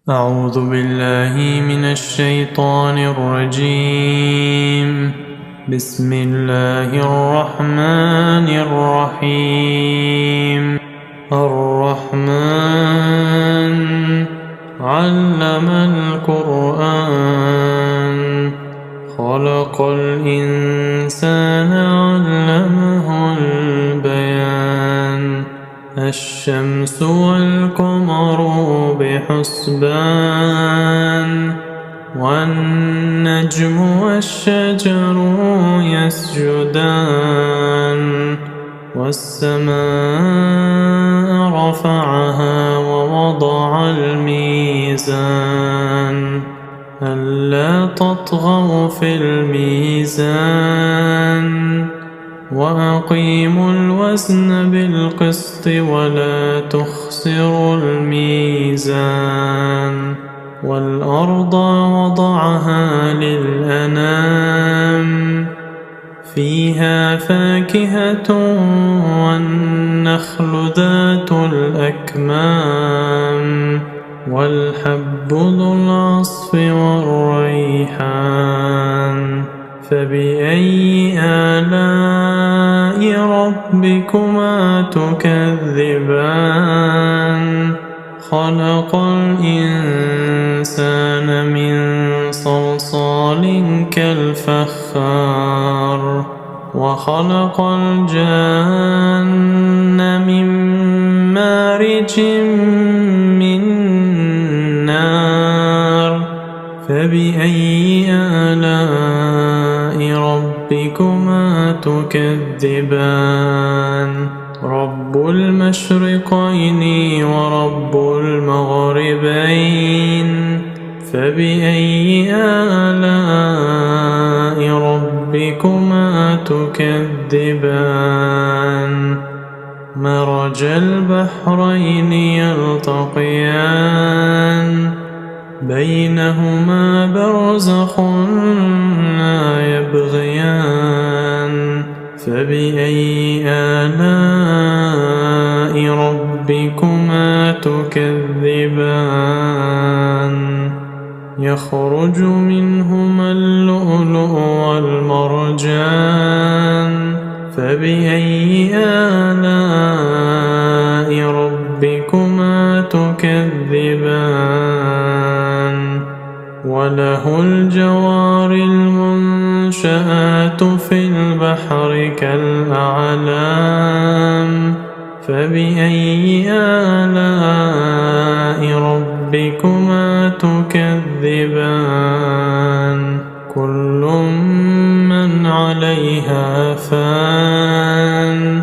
أعوذ بالله من الشيطان الرجيم. بسم الله الرحمن الرحيم. الرحمن علم القرآن خلق الإنسان علمه البيان. الشمس والقمر بحسبان والنجم والشجر يسجدان والسماء رفعها ووضع الميزان ألا تطغوا في الميزان وأقيموا الوزن بالقسط ولا تخسروا الميزان. والأرض وضعها للأنام فيها فاكهة والنخل ذات الأكمام والحب ذو العصف والريحان. فبأي آلاء ربكما تكذبان؟ خلق الإنسان من صلصال كالفخار وخلق الجان من مارج من نار. فبأي آلاء ربكما تكذبان؟ رب المشرقين ورب المغربين. فبأي آلاء ربكما تكذبان؟ مرج البحرين يلتقيان بينهما برزخ لا يبغيان. فبأي آلاء ربكما تكذبان؟ يخرج منهما اللؤلؤ والمرجان. فبأي آلاء ربكما تكذبان؟ وله الجوار المنشآت في البحر كالأعلام. فبأي آلاء ربكما تكذبان؟ كل من عليها فان